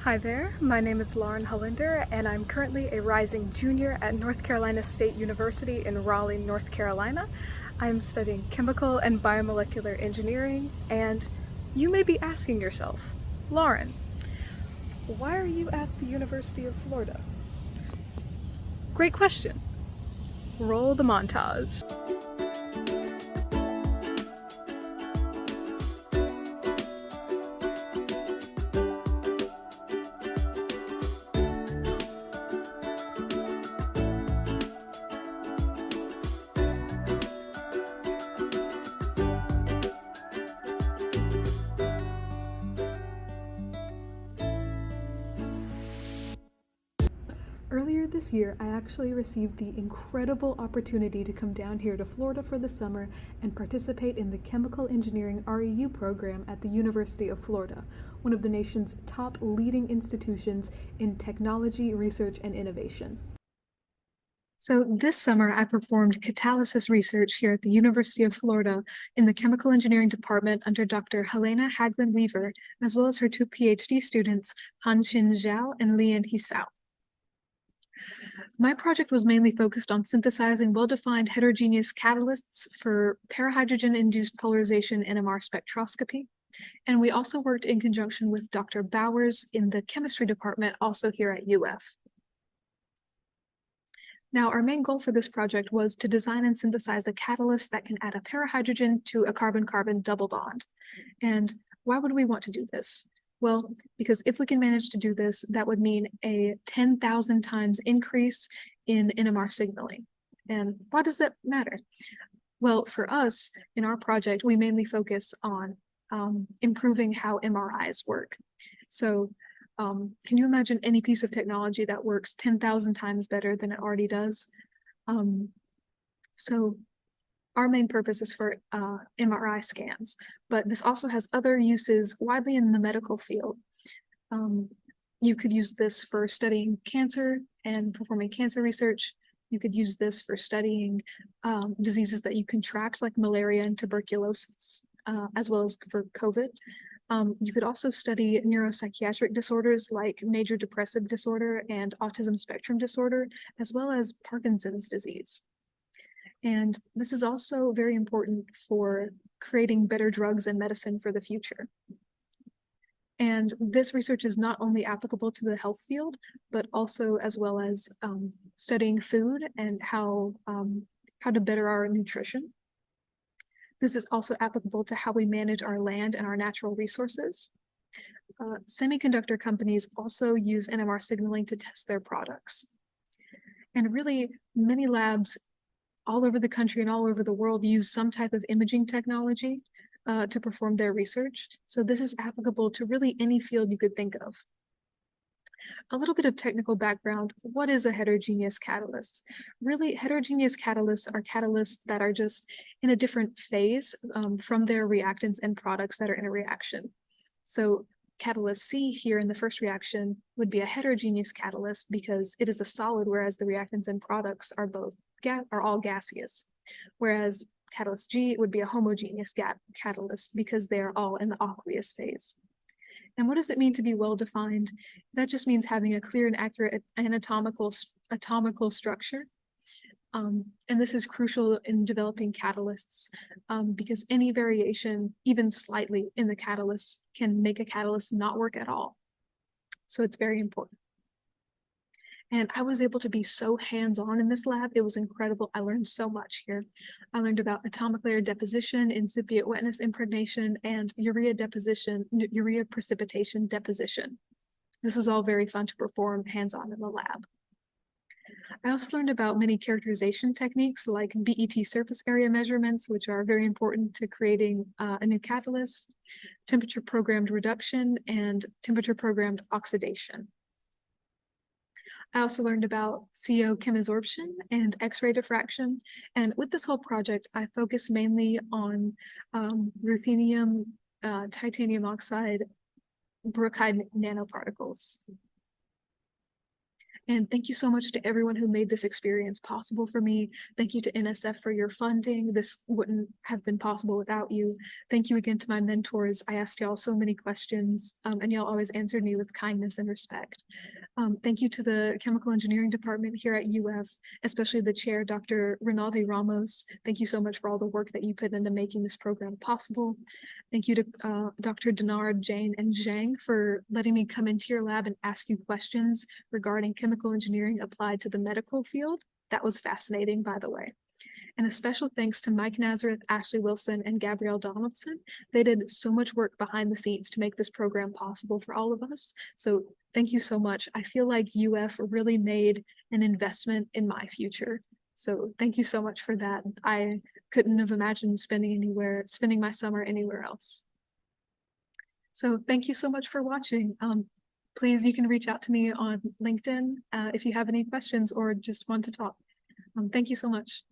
Hi there, my name is Lauren Hullender, and I'm currently a rising junior at North Carolina State University in Raleigh, North Carolina. I'm studying chemical and biomolecular engineering, and you may be asking yourself, Lauren, why are you at the University of Florida? Great question. Roll the montage. Earlier this year, I actually received the incredible opportunity to come down here to Florida for the summer and participate in the Chemical Engineering REU program at the University of Florida, one of the nation's top leading institutions in technology, research, and innovation. So this summer, I performed catalysis research here at the University of Florida in the Chemical Engineering Department under Dr. Helena Haglin-Weaver, as well as her two PhD students, Han-Chin Zhao and Lian Hisao. My project was mainly focused on synthesizing well-defined heterogeneous catalysts for parahydrogen-induced polarization NMR spectroscopy. And we also worked in conjunction with Dr. Bowers in the chemistry department, also here at UF. Now, our main goal for this project was to design and synthesize a catalyst that can add a parahydrogen to a carbon-carbon double bond. And why would we want to do this? Well, because if we can manage to do this, that would mean a 10,000 times increase in NMR signaling. And why does that matter? Well, for us, in our project, we mainly focus on improving how MRIs work. So can you imagine any piece of technology that works 10,000 times better than it already does? So our main purpose is for MRI scans, but this also has other uses widely in the medical field. You could use this for studying cancer and performing cancer research. You could use this for studying diseases that you contract, like malaria and tuberculosis, as well as for COVID. You could also study neuropsychiatric disorders like major depressive disorder and autism spectrum disorder, as well as Parkinson's disease. And this is also very important for creating better drugs and medicine for the future. And this research is not only applicable to the health field, but also as well as studying food and how to better our nutrition. This is also applicable to how we manage our land and our natural resources. Semiconductor companies also use NMR signaling to test their products. And really, many labs all over the country and all over the world use some type of imaging technology to perform their research. So this is applicable to really any field you could think of. A little bit of technical background. What is a heterogeneous catalyst? Really, heterogeneous catalysts are catalysts that are just in a different phase from their reactants and products that are in a reaction. So catalyst C here in the first reaction would be a heterogeneous catalyst because it is a solid, whereas the reactants and products are all gaseous. Whereas catalyst G would be a homogeneous catalyst because they are all in the aqueous phase. And what does it mean to be well-defined? That just means having a clear and accurate anatomical structure. And this is crucial in developing catalysts because any variation, even slightly in the catalyst, can make a catalyst not work at all. So it's very important. And I was able to be so hands-on in this lab. It was incredible. I learned so much here. I learned about atomic layer deposition, incipient wetness impregnation, and urea precipitation deposition. This is all very fun to perform hands-on in the lab. I also learned about many characterization techniques like BET surface area measurements, which are very important to creating a new catalyst, temperature-programmed reduction, and temperature-programmed oxidation. I also learned about CO chemisorption and X-ray diffraction. And with this whole project, I focused mainly on ruthenium, titanium oxide, Brookide nanoparticles. And thank you so much to everyone who made this experience possible for me. Thank you to NSF for your funding. This wouldn't have been possible without you. Thank you again to my mentors. I asked y'all so many questions, and y'all always answered me with kindness and respect. Thank you to the chemical engineering department here at UF, especially the chair, Dr. Rinaldi Ramos. Thank you so much for all the work that you put into making this program possible. Thank you to Dr. Denard, Jane, and Zhang for letting me come into your lab and ask you questions regarding chemical engineering applied to the medical field. That was fascinating, by the way. And a special thanks to Mike Nazareth, Ashley Wilson, and Gabrielle Donaldson. They did so much work behind the scenes to make this program possible for all of us. So thank you so much. I feel like UF really made an investment in my future. So thank you so much for that. I couldn't have imagined spending my summer anywhere else. So thank you so much for watching. Please, you can reach out to me on LinkedIn if you have any questions or just want to talk. Thank you so much.